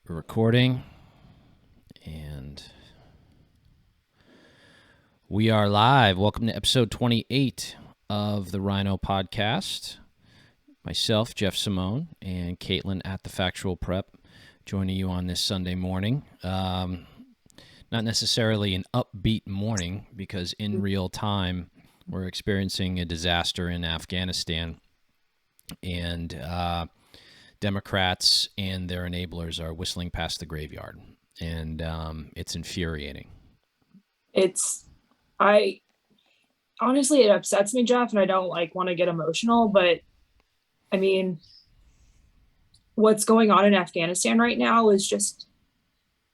Recording, and we are live. Welcome to episode 28 of the RINO podcast. Myself, Jeff Simone, and Caitlin at the Factual Prep joining you on this Sunday morning. Not necessarily an upbeat morning because in real time we're experiencing a disaster in Afghanistan, and Democrats and their enablers are whistling past the graveyard, and it's infuriating. Honestly, it upsets me, Jeff, and I don't want to get emotional, but I mean, what's going on in Afghanistan right now is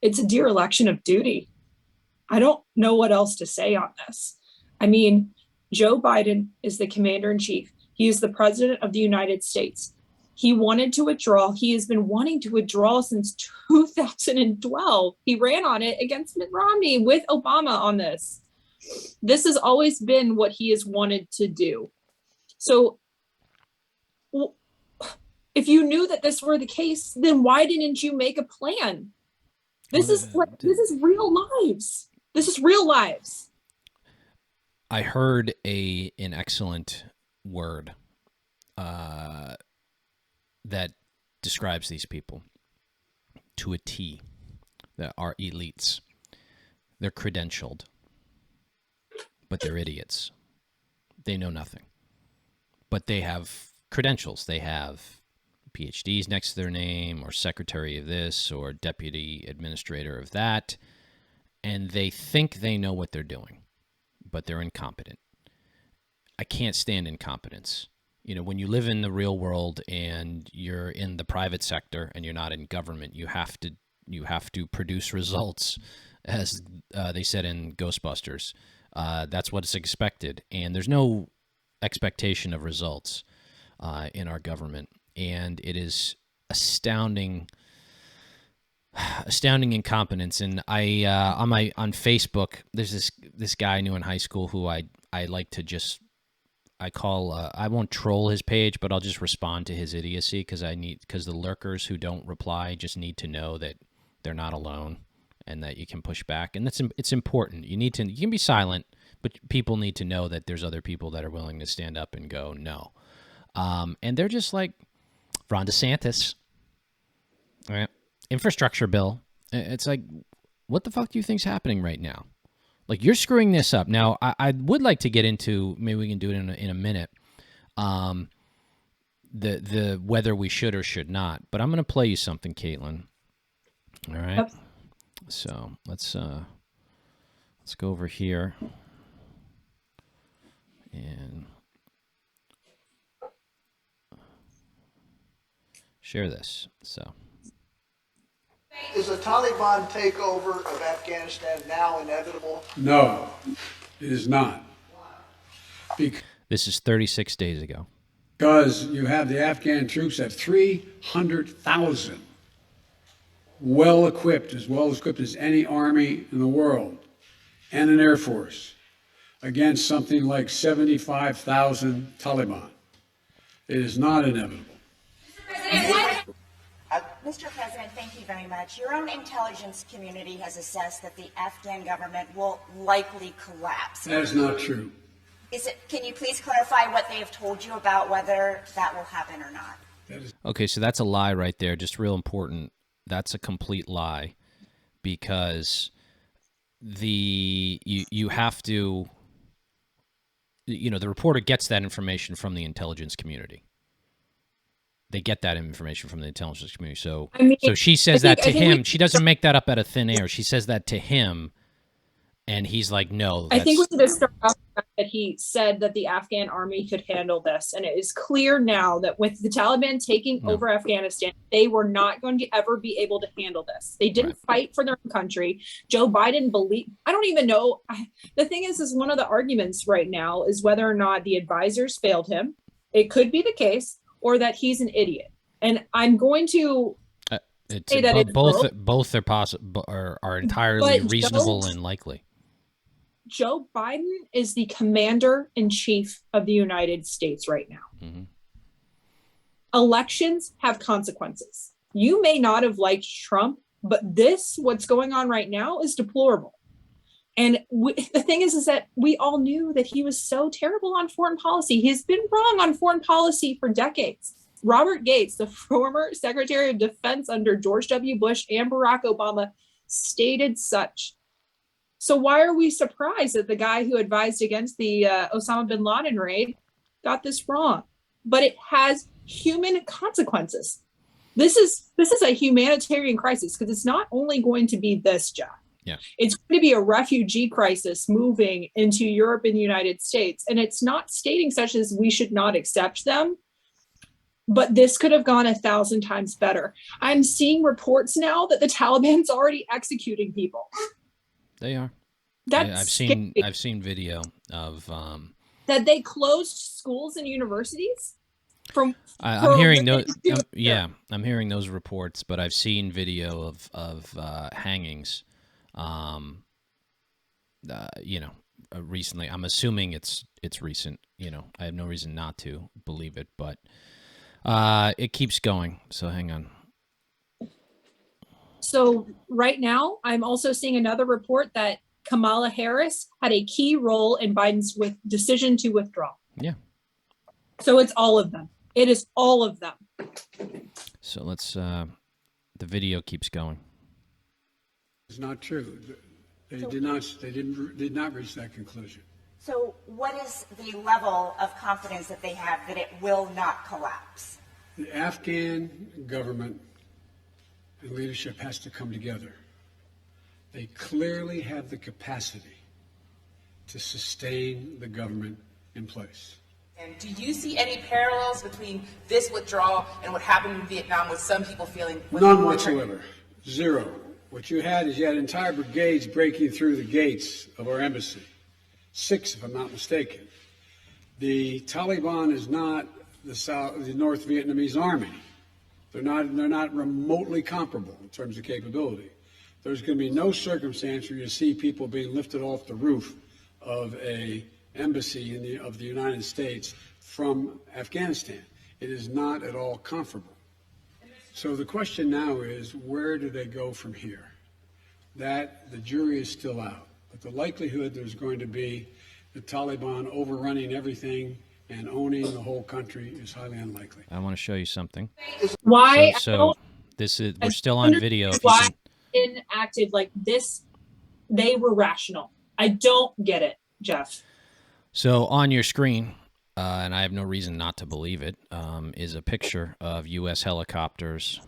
it's a dereliction of duty. I don't know what else to say on this. I mean, Joe Biden is the commander in chief. He is the president of the United States. He wanted to withdraw. He has been wanting to withdraw since 2012. He ran on it against Mitt Romney with Obama on this. This has always been what he has wanted to do. So if you knew that this were the case, then why didn't you make a plan? This is real lives. This is real lives. I heard an excellent word that describes these people to a T, that are elites. They're credentialed, but they're idiots. They know nothing, but they have credentials. They have PhDs next to their name, or secretary of this, or deputy administrator of that, and they think they know what they're doing, but they're incompetent. I can't stand incompetence. You know, when you live in the real world and you're in the private sector and you're not in government, you have to produce results, as they said in Ghostbusters. That's what is expected, and there's no expectation of results in our government, and it is astounding incompetence. And I on Facebook, there's this guy I knew in high school who I like to just. I won't troll his page, but I'll just respond to his idiocy because the lurkers who don't reply just need to know that they're not alone and that you can push back. And it's important. You can be silent, but people need to know that there's other people that are willing to stand up and go, no. And they're just like Ron DeSantis, right? Infrastructure bill. It's like, what the fuck do you think's happening right now? Like, you're screwing this up. Now, I would like to get into, maybe we can do it in a minute, the whether we should or should not. But I'm going to play you something, Caitlin. All right? Yep. So let's go over here and share this. So. Is a Taliban takeover of Afghanistan now inevitable? No, it is not. This is 36 days ago. Because you have the Afghan troops at 300,000, well equipped as any army in the world, and an air force, against something like 75,000 Taliban. It is not inevitable. Mr. President, thank you very much. Your own intelligence community has assessed that the Afghan government will likely collapse. That is not true. Can you please clarify what they have told you about whether that will happen or not? Okay, so that's a lie right there. Just real important. That's a complete lie, because you have to, the reporter gets that information from the intelligence community. They get that information from the intelligence community. So, so she says that to him. She doesn't make that up out of thin air. She says that to him, and he's like, no. I think we need to start off that he said that the Afghan army could handle this. And it is clear now that with the Taliban taking over Afghanistan, they were not going to ever be able to handle this. They didn't fight for their own country. Joe Biden I don't even know. The thing is one of the arguments right now is whether or not the advisors failed him. It could be the case, or that he's an idiot. And I'm going to say that both are possible, are entirely reasonable and likely. Joe Biden is the commander in chief of the United States right now. Mm-hmm. Elections have consequences. You may not have liked Trump, but what's going on right now is deplorable. And the thing is that we all knew that he was so terrible on foreign policy. He's been wrong on foreign policy for decades. Robert Gates, the former Secretary of Defense under George W. Bush and Barack Obama, stated such. So why are we surprised that the guy who advised against the Osama bin Laden raid got this wrong? But it has human consequences. This is a humanitarian crisis, because it's not only going to be this, Jeff. Yeah. It's going to be a refugee crisis moving into Europe and the United States. And it's not stating such as we should not accept them, but this could have gone 1,000 times better. I'm seeing reports now that the Taliban's already executing people. They are. I've seen video of that they closed schools and universities. I'm hearing those. I'm hearing those reports, but I've seen video of hangings. Recently. I'm assuming it's recent. I have no reason not to believe it, but it keeps going. So hang on. So right now, I'm also seeing another report that Kamala Harris had a key role in Biden's decision to withdraw. Yeah. So it's all of them. It is all of them. So let's. The video keeps going. It's not true. They did not reach that conclusion. So what is the level of confidence that they have that it will not collapse? The Afghan government and leadership has to come together. They clearly have the capacity to sustain the government in place. And do you see any parallels between this withdrawal and what happened in Vietnam, with some people feeling? None whatsoever. Zero. What you had entire brigades breaking through the gates of our embassy. 6, if I'm not mistaken. The Taliban is not the North Vietnamese army. They're not remotely comparable in terms of capability. There's going to be no circumstance where you see people being lifted off the roof of a embassy of the United States from Afghanistan. It is not at all comparable. So the question now is, where do they go from here? That the jury is still out. But the likelihood there's going to be the Taliban overrunning everything and owning the whole country is highly unlikely. I want to show you something. Why? So this is, we're still on video. Why acted like this? They were rational. I don't get it, Jeff. So on your screen, and I have no reason not to believe it, is a picture of U.S. helicopters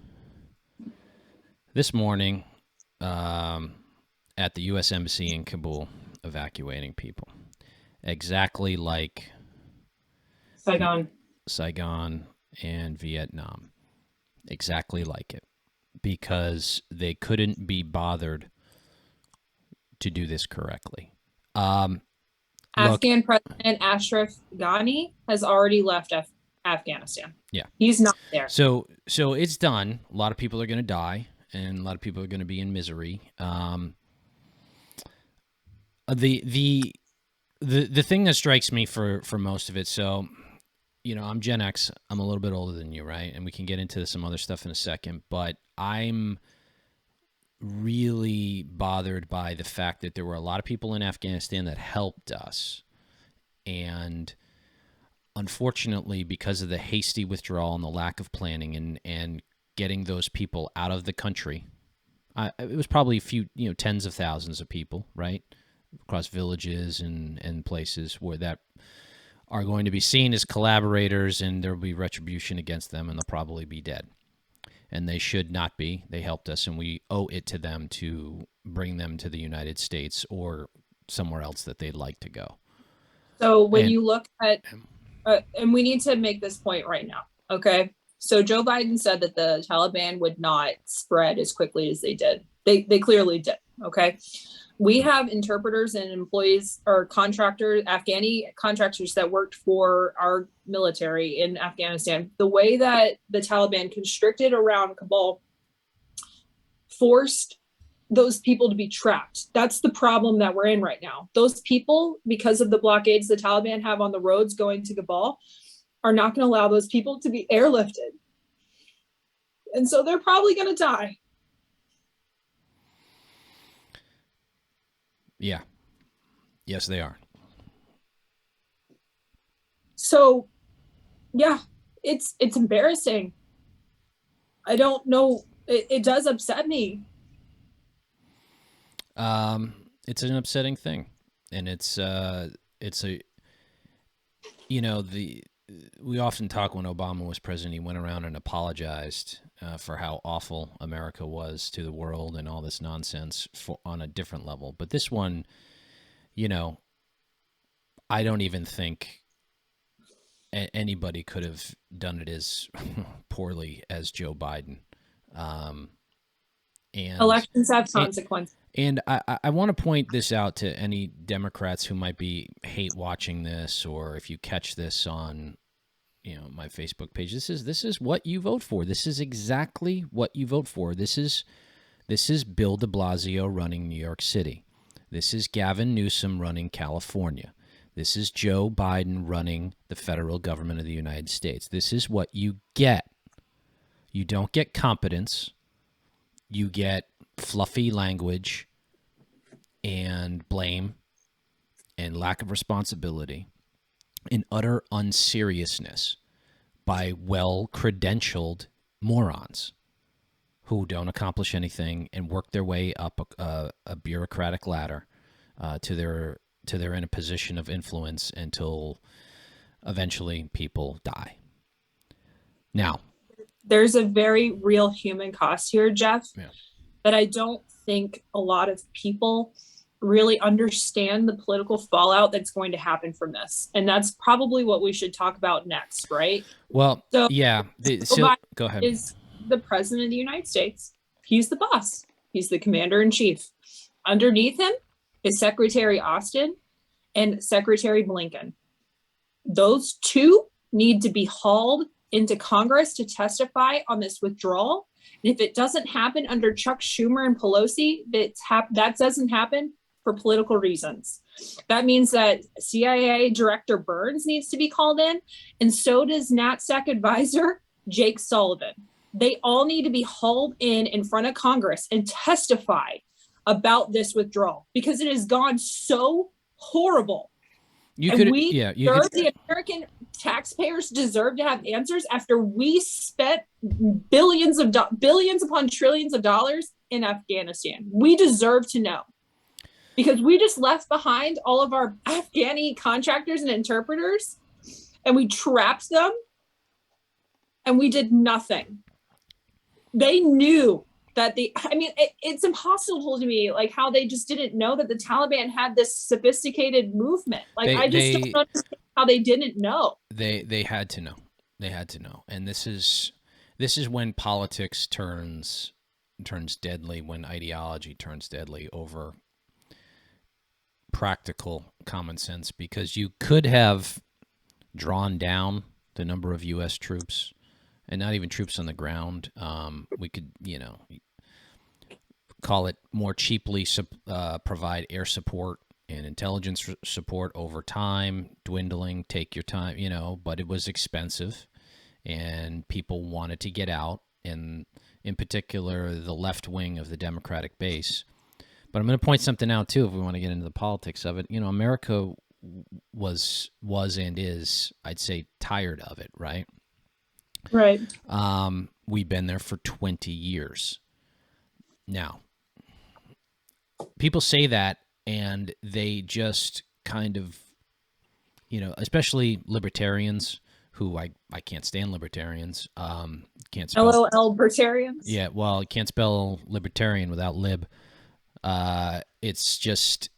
this morning at the U.S. Embassy in Kabul evacuating people. Exactly like Saigon and Vietnam. Exactly like it. Because they couldn't be bothered to do this correctly. Afghan President Ashraf Ghani has already left Afghanistan. Yeah. He's not there. So it's done. A lot of people are going to die, and a lot of people are going to be in misery. The thing that strikes me for most of it, so, I'm Gen X. I'm a little bit older than you, right? And we can get into some other stuff in a second, but I'm really bothered by the fact that there were a lot of people in Afghanistan that helped us. And unfortunately, because of the hasty withdrawal and the lack of planning and getting those people out of the country, it was probably a few, tens of thousands of people, right? Across villages and places where that are going to be seen as collaborators, and there will be retribution against them, and they'll probably be dead. And they should not be. They helped us, and we owe it to them to bring them to the United States or somewhere else that they'd like to go. So when you look at, and we need to make this point right now, okay? So Joe Biden said that the Taliban would not spread as quickly as they did. They clearly did, okay? We have interpreters and employees or Afghani contractors that worked for our military in Afghanistan. The way that the Taliban constricted around Kabul forced those people to be trapped. That's the problem that we're in right now. Those people, because of the blockades the Taliban have on the roads going to Kabul, are not going to allow those people to be airlifted. And so they're probably going to die. Yeah. Yes, they are. So, yeah, it's embarrassing. I don't know. It does upset me. It's an upsetting thing, and it's a, you know, we often talk when Obama was president, he went around and apologized for how awful America was to the world and all this nonsense on a different level. But this one, you know, I don't even think anybody could have done it as poorly as Joe Biden. And Elections have consequences. And I want to point this out to any Democrats who might be hate watching this, or if you catch this on, you know, my Facebook page. This is what you vote for. This is exactly what you vote for. This is Bill de Blasio running New York City. This is Gavin Newsom running California. This is Joe Biden running the federal government of the United States. This is what you get. You don't get competence. You get fluffy language and blame and lack of responsibility and utter unseriousness by well-credentialed morons who don't accomplish anything and work their way up a bureaucratic ladder to they're in a position of influence until eventually people die. Now, there's a very real human cost here, Jeff, that I don't think a lot of people really understand the political fallout that's going to happen from this. And that's probably what we should talk about next, right? Well, so, yeah. Go ahead. Is the president of the United States. He's the boss. He's the commander in chief. Underneath him is Secretary Austin and Secretary Blinken. Those two need to be hauled into Congress to testify on this withdrawal. And if it doesn't happen under Chuck Schumer and Pelosi, that doesn't happen for political reasons. That means that CIA Director Burns needs to be called in, and so does NatSec advisor Jake Sullivan. They all need to be hauled in front of Congress and testify about this withdrawal because it has gone so horrible. The American taxpayers deserve to have answers after we spent billions upon trillions of dollars in Afghanistan. We deserve to know because we just left behind all of our Afghani contractors and interpreters and we trapped them and we did nothing. They knew that it's impossible to me, like how they just didn't know that the Taliban had this sophisticated movement. Like I just don't understand how they didn't know. They had to know. They had to know. And this is when politics turns deadly, when ideology turns deadly over practical common sense, because you could have drawn down the number of U.S. troops and not even troops on the ground. We could, call it more cheaply, provide air support and intelligence support over time, dwindling, take your time, but it was expensive and people wanted to get out, and in particular, the left wing of the Democratic base. But I'm going to point something out, too, if we want to get into the politics of it. America was and is, I'd say, tired of it, right? Right. We've been there for 20 years. Now, people say that, and they just kind of, especially libertarians, who I can't stand libertarians. Can't spell LOL-bertarians? Yeah, well, you can't spell libertarian without lib. It's just,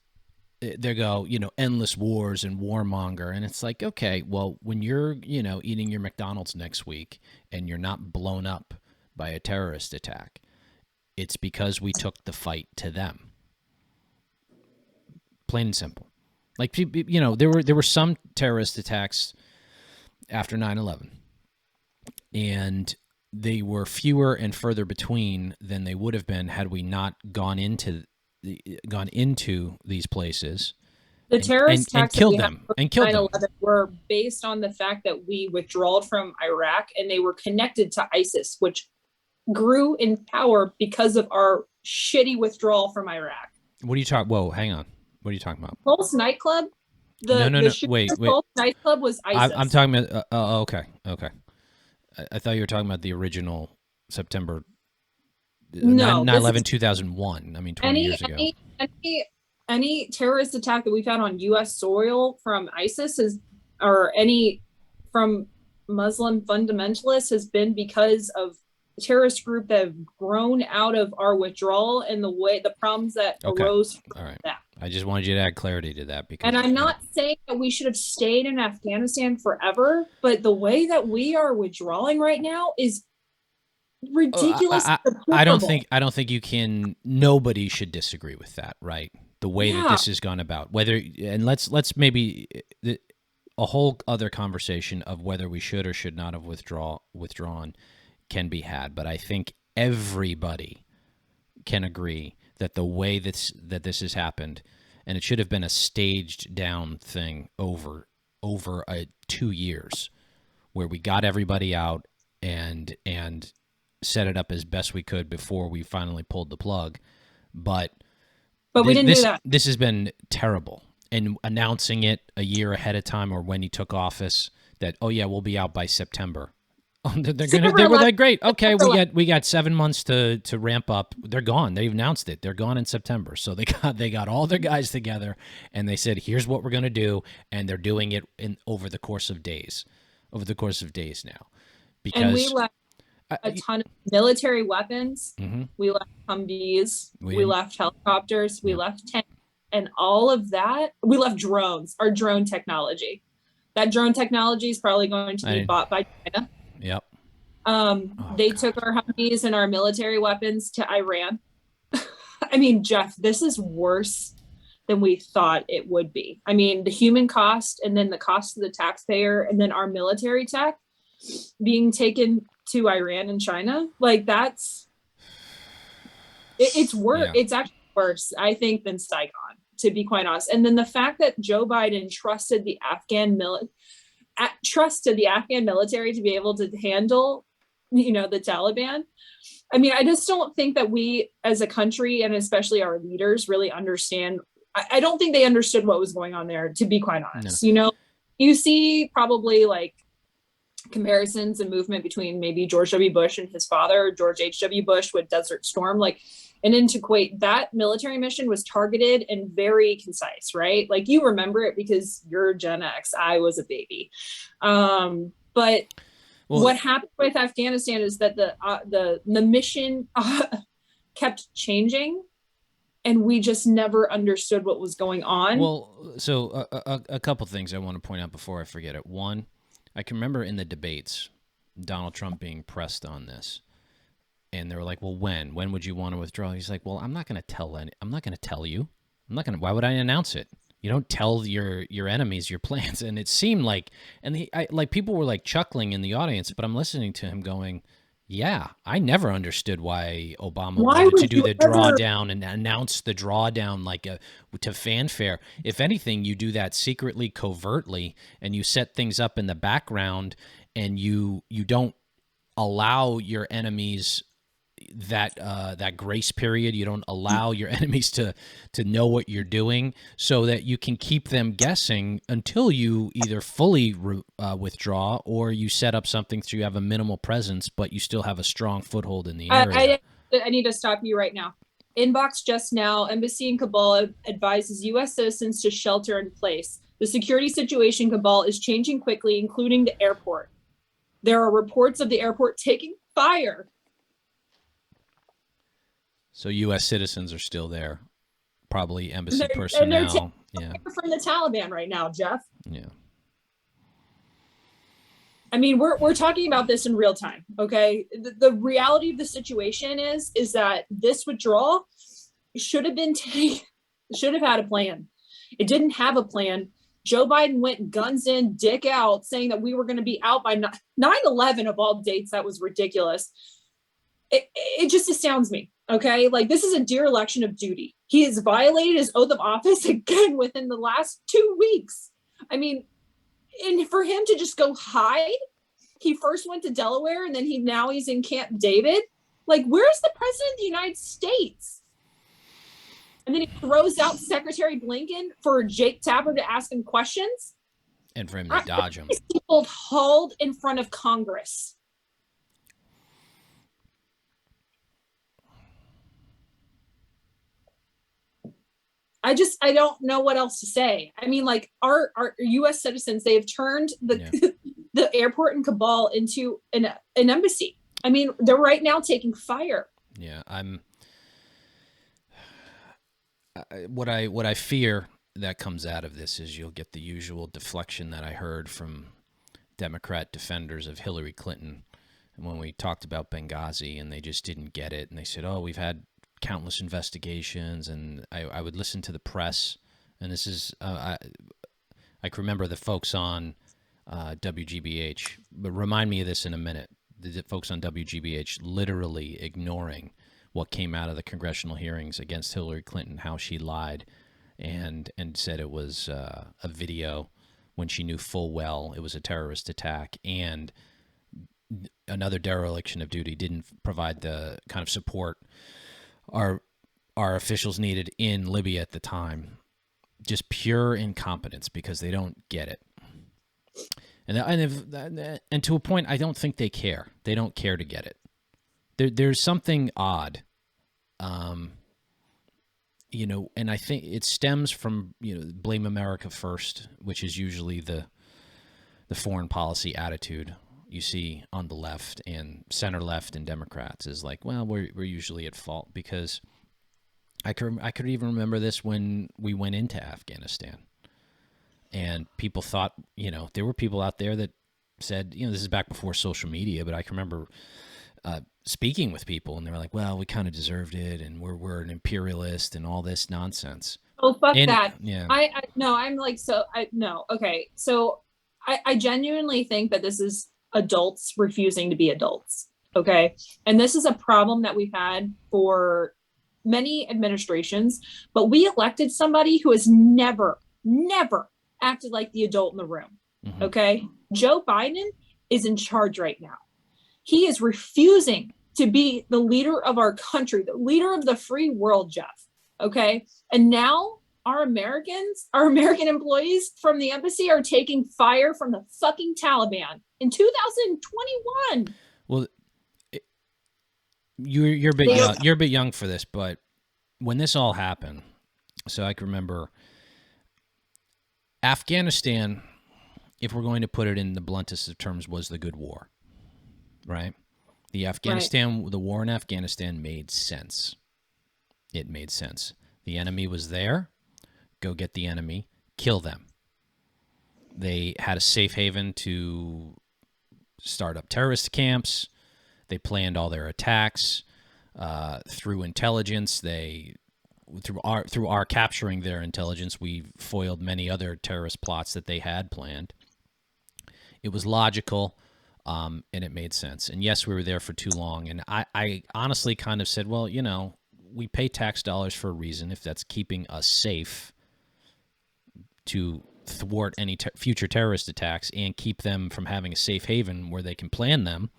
they go, endless wars and warmonger. And it's like, okay, well, when you're, eating your McDonald's next week and you're not blown up by a terrorist attack, it's because we took the fight to them. Plain and simple. Like, there were some terrorist attacks after 9/11, and they were fewer and further between than they would have been had we not gone into these places. The terrorist attacks and killed them. Were based on the fact that we withdrew from Iraq, and they were connected to ISIS, which grew in power because of our shitty withdrawal from Iraq. What are you talking? Whoa, hang on. What are you talking about? Pulse nightclub. No. Wait. Pulse nightclub was ISIS. I'm talking about. Okay. I thought you were talking about the original September. No, 9/11/2001. I mean, 20 years ago. Any terrorist attack that we've had on U.S. soil from ISIS or any from Muslim fundamentalists has been because of a terrorist group that have grown out of our withdrawal and the problems that arose from All right. that. I just wanted you to add clarity to that because. And I'm not saying that we should have stayed in Afghanistan forever, but the way that we are withdrawing right now is ridiculous. I don't think you can. Nobody should disagree with that, right? The way that this has gone about, let's maybe a whole other conversation of whether we should or should not have withdrawn can be had. But I think everybody can agree that the way that this has happened, and it should have been a staged down thing over 2 years, where we got everybody out and set it up as best we could before we finally pulled the plug. But we didn't do that. This has been terrible. And announcing it a year ahead of time or when he took office that, oh yeah, we'll be out by September. They were like, great. Okay, we got 7 months to ramp up. They're gone. They announced it. They're gone in September. So they got all their guys together and they said, here's what we're going to do, and they're doing it over the course of days now. Because and we left a ton of military weapons. Mm-hmm. We left Humvees. We left helicopters. We left tanks, and all of that. We left drones. Our drone technology. That drone technology is probably going to be bought by China. Yep. They took our Humvees and our military weapons to Iran. I mean, Jeff, this is worse than we thought it would be. I mean, the human cost, and then the cost to the taxpayer, and then our military tech being taken to Iran and China. Like it's worse. Yeah. It's actually worse, I think, than Saigon, to be quite honest. And then the fact that Joe Biden trusted the Afghan military to be able to handle, the Taliban. I mean, I just don't think that we as a country, and especially our leaders, really understand. I don't think they understood what was going on there, to be quite honest. No. You see probably like comparisons and movement between maybe George W. Bush and his father, George H.W. Bush, with Desert Storm. And into Kuwait, that military mission was targeted and very concise, right? Like, you remember it because you're Gen X. I was a baby. But what happened with Afghanistan is that the mission kept changing, and we just never understood what was going on. Well, so a couple things I want to point out before I forget it. One, I can remember in the debates, Donald Trump being pressed on this, and they were like, "Well, when would you want to withdraw?" He's like, "Well, I'm not going to tell you. Why would I announce it? You don't tell your enemies your plans." And it seemed like, people were like chuckling in the audience, but I'm listening to him going, "Yeah, I never understood why Obama wanted to do the drawdown and announce the drawdown to fanfare. If anything, you do that secretly, covertly, and you set things up in the background, and you don't allow your enemies that grace period. You don't allow your enemies to know what you're doing, so that you can keep them guessing until you either fully withdraw, or you set up something so you have a minimal presence, but you still have a strong foothold in the area." I need to stop you right now. Inbox just now. Embassy in Kabul advises U.S. citizens to shelter in place. The security situation in Kabul is changing quickly, including the airport. There are reports of the airport taking fire. So U.S. citizens are still there, probably embassy personnel. From the Taliban right now, Jeff. Yeah. I mean, we're talking about this in real time, okay? The reality of the situation is that this withdrawal should have had a plan. It didn't have a plan. Joe Biden went guns in, dick out, saying that we were going to be out by 9/11 of all dates. That was ridiculous. It just astounds me. Okay, this is a dereliction of duty. He has violated his oath of office again within the last 2 weeks. I mean, and for him to just go hide, he first went to Delaware, and then he's in Camp David. Like, where's the president of the United States? And then he throws out Secretary Blinken for Jake Tapper to ask him questions. And for him to dodge him. People hauled in front of Congress. I don't know what else to say. I mean, like, our U.S. citizens, they have turned the the airport in Kabul into an embassy. I mean, they're right now taking fire. Yeah, what I fear that comes out of this is you'll get the usual deflection that I heard from Democrat defenders of Hillary Clinton when we talked about Benghazi, and they just didn't get it, and they said, "Oh, we've had countless investigations," and I would listen to the press, and this is I can remember the folks on WGBH, but remind me of this in a minute. The folks on WGBH literally ignoring what came out of the congressional hearings against Hillary Clinton, how she lied, and said it was a video when she knew full well it was a terrorist attack, and another dereliction of duty, didn't provide the kind of support our officials needed in Libya at the time. Just pure incompetence because they don't get it. And to a point, I don't think they care. They don't care to get it. There's something odd, and I think it stems from, blame America first, which is usually the foreign policy attitude you see on the left and center left and Democrats, is like, well, we're usually at fault, because I could even remember this when we went into Afghanistan. And people thought, there were people out there that said, this is back before social media, but I can remember speaking with people, and they were like, well, we kind of deserved it, and we're an imperialist and all this nonsense. Oh, fuck that. Yeah. Okay. So I genuinely think that this is adults refusing to be adults. Okay. And this is a problem that we've had for many administrations, but we elected somebody who has never acted like the adult in the room. Mm-hmm. Okay. Joe Biden is in charge right now. He is refusing to be the leader of our country, the leader of the free world, Jeff. Okay. And now our American employees from the embassy are taking fire from the fucking Taliban in 2021. Well, you're a bit young for this, but when this all happened, so I can remember Afghanistan, if we're going to put it in the bluntest of terms, was the good war, right? The war in Afghanistan made sense. It made sense. The enemy was there. Go get the enemy, kill them. They had a safe haven to start up terrorist camps. They planned all their attacks through intelligence. Through our capturing their intelligence, we foiled many other terrorist plots that they had planned. It was logical, and it made sense. And yes, we were there for too long. And I honestly kind of said, well, we pay tax dollars for a reason. If that's keeping us safe to thwart any future terrorist attacks and keep them from having a safe haven where they can plan them,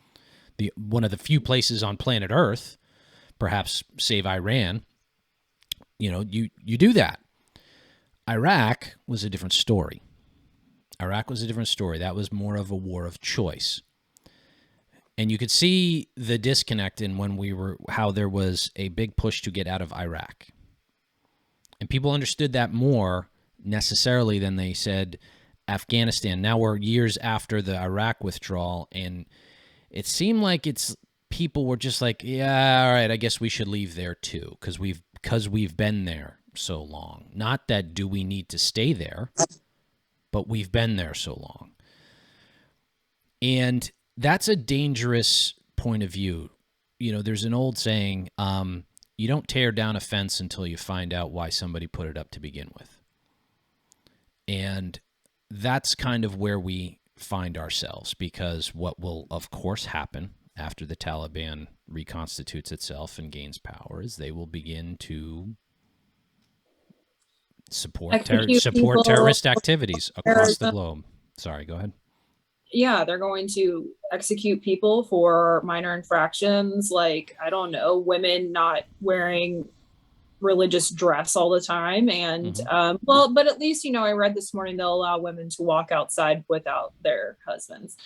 one of the few places on planet Earth, perhaps save Iran, you do that. Iraq was a different story. That was more of a war of choice. And you could see the disconnect in how there was a big push to get out of Iraq. And people understood that more necessarily than they said Afghanistan. Now we're years after the Iraq withdrawal, and it seemed like people were just like, yeah, all right, I guess we should leave there too, because we've been there so long. Not that do we need to stay there, but we've been there so long. And that's a dangerous point of view. There's an old saying, you don't tear down a fence until you find out why somebody put it up to begin with. And that's kind of where we find ourselves, because what will, of course, happen after the Taliban reconstitutes itself and gains power is they will begin to support terrorist activities across the globe. Sorry, go ahead. yeah, they're going to execute people for minor infractions, like, I don't know, women not wearing religious dress all the time. And well, but at least, I read this morning they'll allow women to walk outside without their husbands.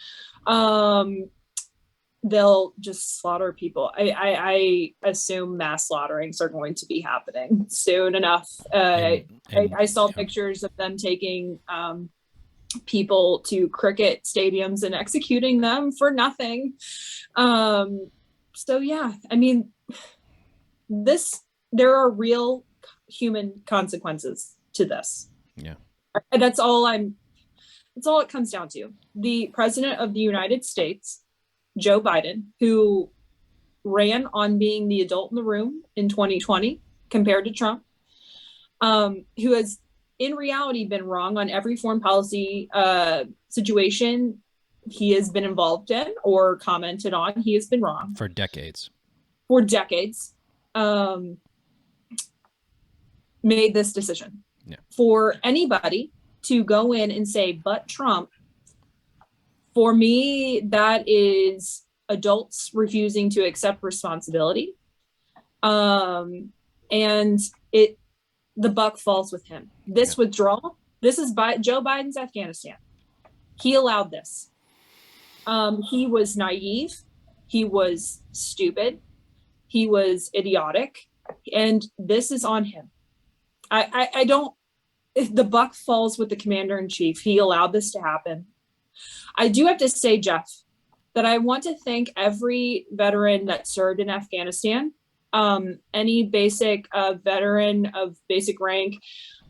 They'll just slaughter people. I assume mass slaughterings are going to be happening soon enough. I saw pictures of them taking people to cricket stadiums and executing them for nothing. So yeah, I mean, there are real human consequences to this. Yeah. And that's all it comes down to. The president of the United States, Joe Biden, who ran on being the adult in the room in 2020 compared to Trump, who has in reality been wrong on every foreign policy situation he has been involved in or commented on. He has been wrong for decades. Made this decision. Yeah. For anybody to go in and say, but Trump, for me, that is adults refusing to accept responsibility. And the buck falls with him. This withdrawal, this is Joe Biden's Afghanistan. He allowed this. He was naive. He was stupid. He was idiotic. And this is on him. I don't, the buck falls with the commander in chief. He allowed this to happen. I do have to say, Jeff, that I want to thank every veteran that served in Afghanistan. Any basic veteran of basic rank,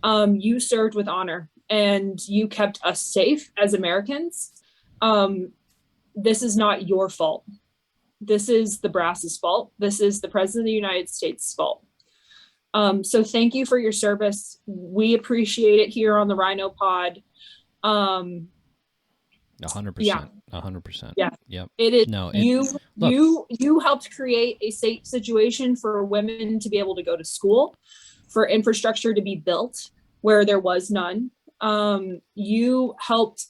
you served with honor and you kept us safe as Americans. This is not your fault. This is the brass's fault. This is the president of the United States' fault. So thank you for your service. We appreciate it here on the RINO pod. 100%. Yeah. 100%. Yeah. Yep. It is. No, you helped create a safe situation for women to be able to go to school, for infrastructure to be built where there was none. You helped,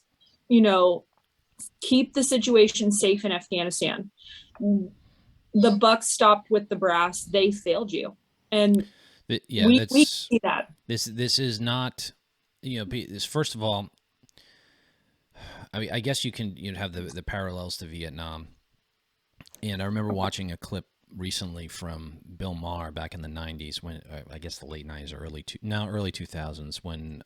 keep the situation safe in Afghanistan. The buck stopped with the brass. They failed you. And we see that. This is not, first of all, I mean, I guess you can have the parallels to Vietnam. And I remember watching a clip recently from Bill Maher back in the 90s when, I guess the late 90s or early 2000s when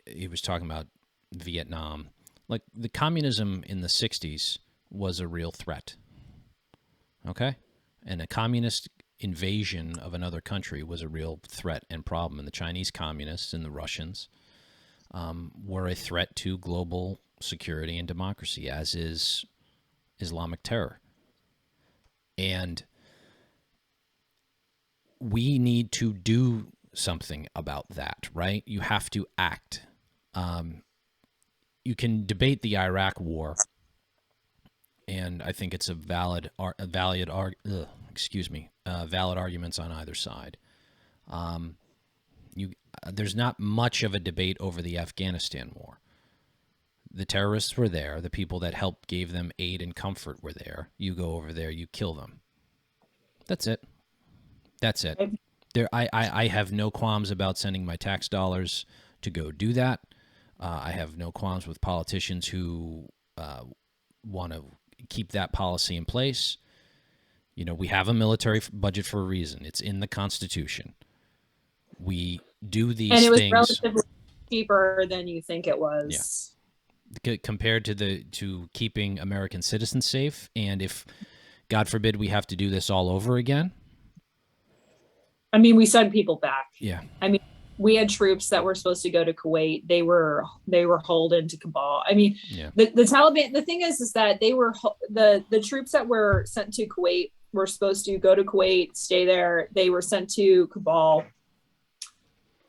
he was talking about Vietnam. Like the communism in the 60s was a real threat. Okay? And a communist invasion of another country was a real threat and problem. And the Chinese communists and the Russians were a threat to global security and democracy, as is Islamic terror. And we need to do something about that, right? You have to act. You can debate the Iraq War, and I think it's valid arguments on either side. There's not much of a debate over the Afghanistan war. The terrorists were there. The people that helped gave them aid and comfort were there. You go over there, you kill them. That's it. I have no qualms about sending my tax dollars to go do that. I have no qualms with politicians who want to keep that policy in place. We have a military budget for a reason. It's in the Constitution. We do these things. And it was relatively cheaper than you think it was. Yeah. Compared to keeping American citizens safe. And if, God forbid, we have to do this all over again. I mean, we send people back. Yeah. I mean, we had troops that were supposed to go to Kuwait. They were hauled into Kabul. I mean, the Taliban, the thing is that they were, the troops that were sent to Kuwait were supposed to go to Kuwait, stay there. They were sent to Kabul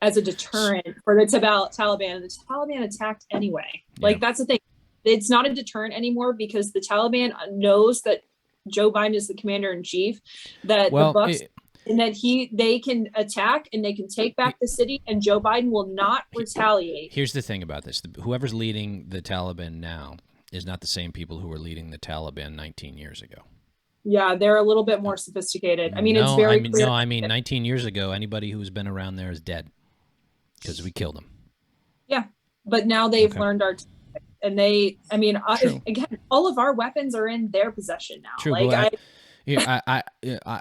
as a deterrent for the Taliban. The Taliban attacked anyway. Like, that's the thing. It's not a deterrent anymore because the Taliban knows that Joe Biden is the commander in chief, that the Bucks and that they can attack and they can take back the city, and Joe Biden will not retaliate. Here's the thing about this. Whoever's leading the Taliban now is not the same people who were leading the Taliban 19 years ago. Yeah, they're a little bit more sophisticated. I mean, it's very clear. No, I mean, 19 years ago, anybody who's been around there is dead because we killed them. Yeah, but now they've learned our and again, all of our weapons are in their possession now. True, like I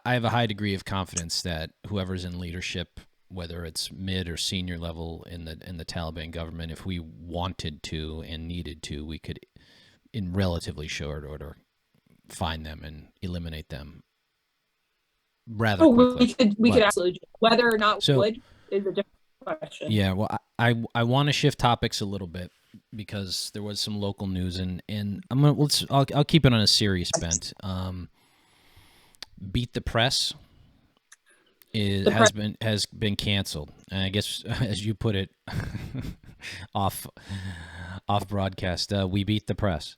have a high degree of confidence that whoever's in leadership, whether it's mid or senior level in the Taliban government, if we wanted to and needed to, we could, in relatively short order, find them and eliminate them rather quickly. We could absolutely do it. Whether or not would is a different question. Yeah, well, I want to shift topics a little bit because there was some local news, and I'll keep it on a serious bent. Beat the Press has been canceled, and I guess as you put it, off broadcast, we beat the press.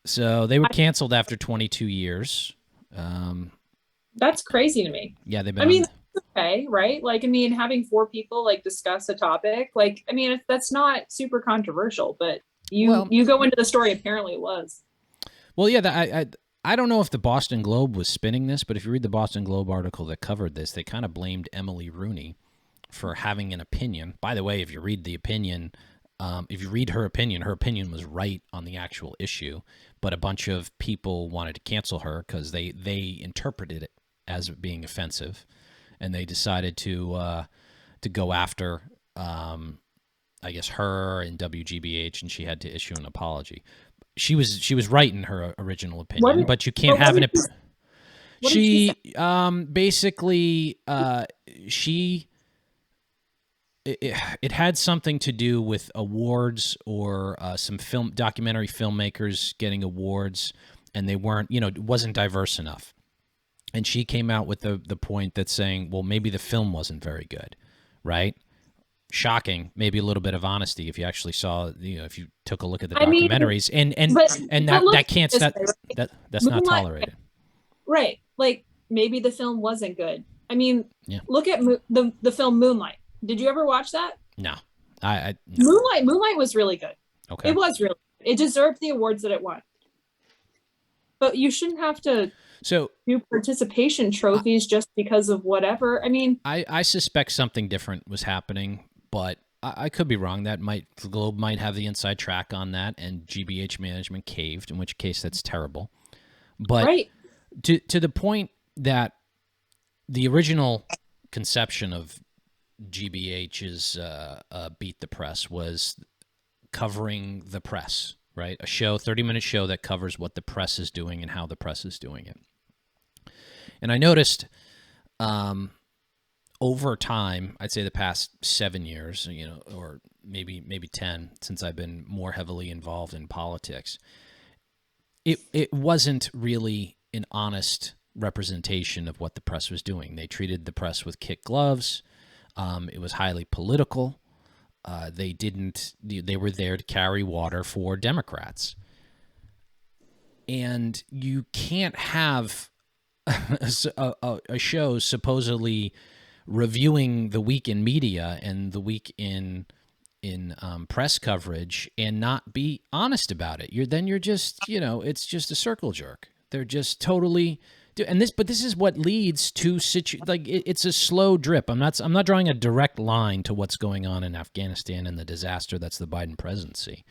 So they were canceled after 22 years. That's crazy to me. Yeah, they've been. That's okay, right? Like, I mean, having 4 people like discuss a topic, like, I mean, that's not super controversial, but you go into the story. Apparently, it was. Well, yeah, I don't know if the Boston Globe was spinning this, but if you read the Boston Globe article that covered this, they kind of blamed Emily Rooney for having an opinion. By the way, if you read the opinion, if you read her opinion was right on the actual issue, but a bunch of people wanted to cancel her because they interpreted it as being offensive, and they decided to go after, I guess, her and WGBH, and she had to issue an apology. She was right in her original opinion, but you can't have an. She basically it had something to do with awards or some documentary filmmakers getting awards, and they weren't, it wasn't diverse enough. And she came out with the point that's saying, well, maybe the film wasn't very good, right? Shocking, maybe a little bit of honesty if you actually saw, if you took a look at the documentaries, that's not tolerated. Right. Like, maybe the film wasn't good. I mean, yeah. Look at the film Moonlight. Did you ever watch that? No. No. Moonlight was really good. Okay. It was really good. It deserved the awards that it won. But you shouldn't have to do participation trophies just because of whatever. I mean, I suspect something different was happening, but I could be wrong. The Globe might have the inside track on that, and GBH management caved, in which case that's terrible. But right. to the point that the original conception of GBH's Beat the Press was covering the press, right? A 30-minute show that covers what the press is doing and how the press is doing it. And I noticed over time, I'd say the past 7 years, or maybe 10, since I've been more heavily involved in politics, it wasn't really an honest representation of what the press was doing. They treated the press with kid gloves. It was highly political. They were there to carry water for Democrats. And you can't have a show supposedly reviewing the week in media and the week in press coverage and not be honest about it. You're just, it's just a circle jerk. They're just totally. But this is what leads to it's a slow drip. I'm not drawing a direct line to what's going on in Afghanistan and the disaster that's the Biden presidency,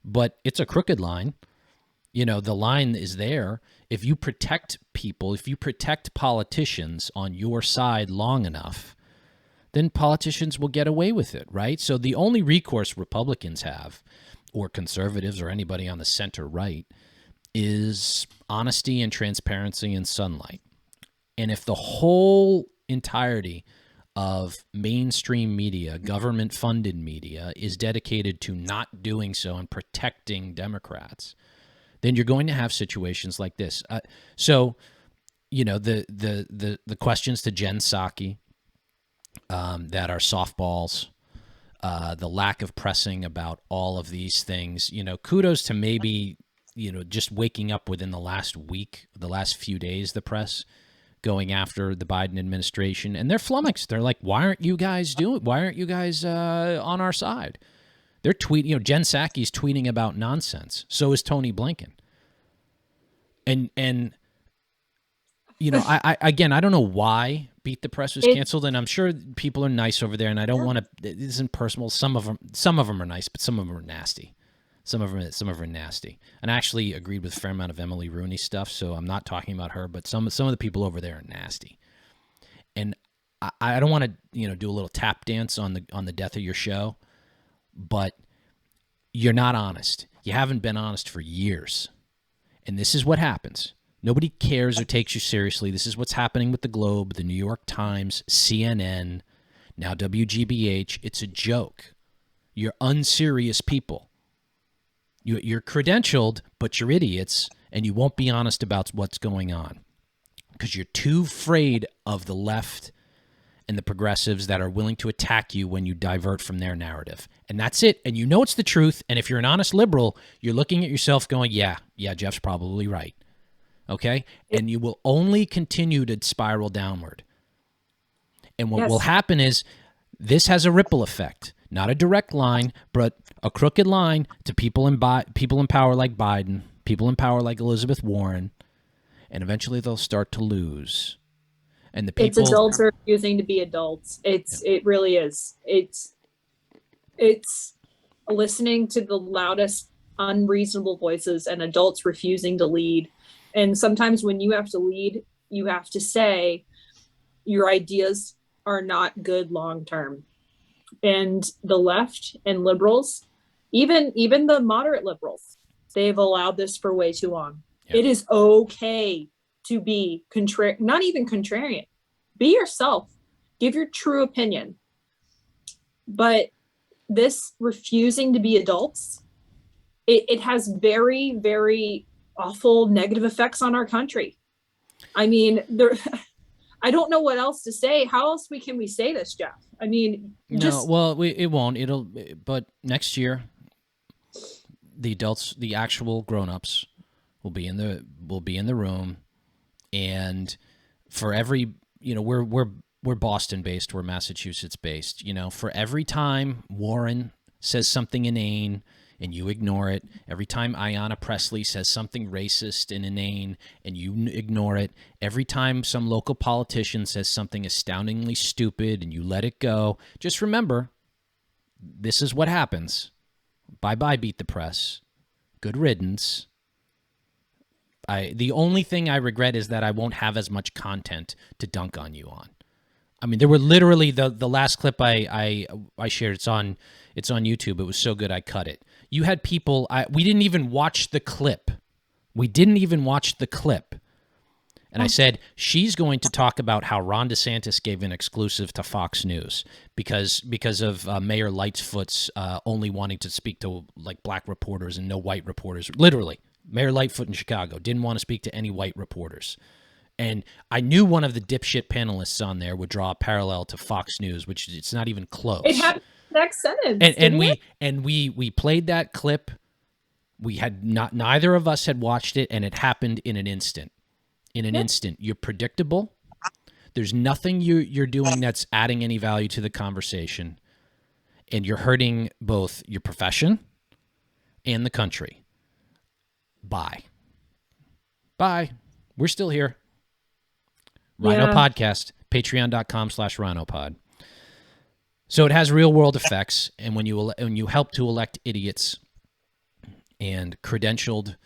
but it's a crooked line. The line is there. If you protect people, if you protect politicians on your side long enough, then politicians will get away with it, right? So the only recourse Republicans have, or conservatives, or anybody on the center right, is honesty and transparency and sunlight. And if the whole entirety of mainstream media, government-funded media, is dedicated to not doing so and protecting Democrats, then you're going to have situations like this. The questions to Jen Psaki that are softballs, the lack of pressing about all of these things, kudos to maybe just waking up within the last week, the last few days, the press, going after the Biden administration, and they're flummoxed. They're like, why aren't you guys on our side? They're tweeting, Jen Psaki's tweeting about nonsense. So is Tony Blinken. And I don't know why Beat the Press was canceled, and I'm sure people are nice over there, and I don't want to, it isn't personal. Some of them are nice, but some of them are nasty. Some of them are nasty. And I actually agreed with a fair amount of Emily Rooney stuff, so I'm not talking about her, but some of the people over there are nasty. And I don't want to, do a little tap dance on the death of your show, but you're not honest. You haven't been honest for years. And this is what happens. Nobody cares or takes you seriously. This is what's happening with the Globe, the New York Times, CNN, now WGBH. It's a joke. You're unserious people. You're credentialed, but you're idiots, and you won't be honest about what's going on because you're too afraid of the left and the progressives that are willing to attack you when you divert from their narrative. And that's it. And it's the truth. And if you're an honest liberal, you're looking at yourself going, yeah, Jeff's probably right. Okay? And you will only continue to spiral downward. And what will happen is this has a ripple effect. Not a direct line, but a crooked line to people in power like Biden, people in power like Elizabeth Warren, and eventually they'll start to lose. And the people, it's adults are refusing to be adults. It really is. It's listening to the loudest unreasonable voices and adults refusing to lead. And sometimes when you have to lead, you have to say your ideas are not good long term. And the left and liberals, even the moderate liberals, they've allowed this for way too long. Yeah. It is okay to be not even contrarian. Be yourself. Give your true opinion. But this refusing to be adults, it has very, very awful negative effects on our country. I mean, I don't know what else to say. How else can we say this, Jeff? I mean, it won't. But next year, the adults, the actual grown-ups, will be in the room, and for every, we're Boston based, we're Massachusetts based. For every time Warren says something inane and you ignore it, every time Ayanna Pressley says something racist and inane and you ignore it, every time some local politician says something astoundingly stupid and you let it go, just remember, this is what happens. Bye-bye, Beat the Press. Good riddance. The only thing I regret is that I won't have as much content to dunk on you on. I mean, there were literally the last clip I shared. It's on YouTube. It was so good I cut it. You had people. We didn't even watch the clip. And I said, she's going to talk about how Ron DeSantis gave an exclusive to Fox News because of Mayor Lightfoot's only wanting to speak to like black reporters and no white reporters. Literally, Mayor Lightfoot in Chicago didn't want to speak to any white reporters. And I knew one of the dipshit panelists on there would draw a parallel to Fox News, which it's not even close. It happened next sentence. And we played that clip. We had neither of us had watched it, and it happened in an instant. Instant. You're predictable. There's nothing you're doing that's adding any value to the conversation, and you're hurting both your profession and the country. Bye. We're still here. RINO Podcast, patreon.com/RINOpod. So it has real world effects, and when you help to elect idiots and credentialed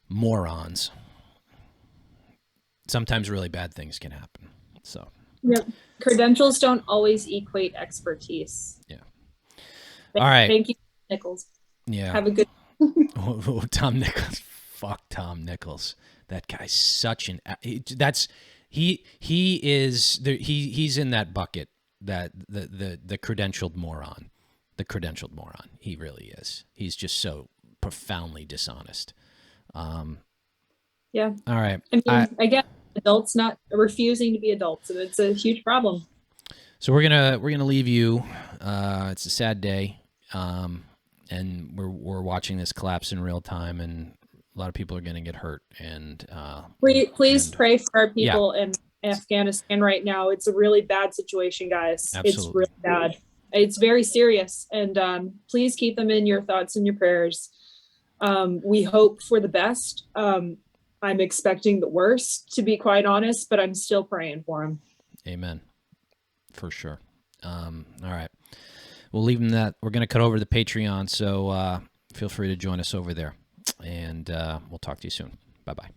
morons, sometimes really bad things can happen. So credentials don't always equate expertise. Yeah. All right. Thank you, Nichols. Yeah. Have a good. Tom Nichols. Fuck Tom Nichols. That guy's such an. He's in that bucket. That the credentialed moron. The credentialed moron. He really is. He's just so profoundly dishonest. Yeah. All right. I mean, again, adults not refusing to be adults, and it's a huge problem. So we're gonna leave you. It's a sad day, and we're watching this collapse in real time, and a lot of people are gonna get hurt. And please pray for our people, and Afghanistan right now. It's a really bad situation, guys. It's Absolutely. really bad. It's very serious. And please keep them in your thoughts and your prayers. We hope for the best. I'm expecting the worst, to be quite honest, but I'm still praying for them. Amen. For sure. All right. We'll leave them that. We're going to cut over to the Patreon, so feel free to join us over there. And we'll talk to you soon. Bye-bye.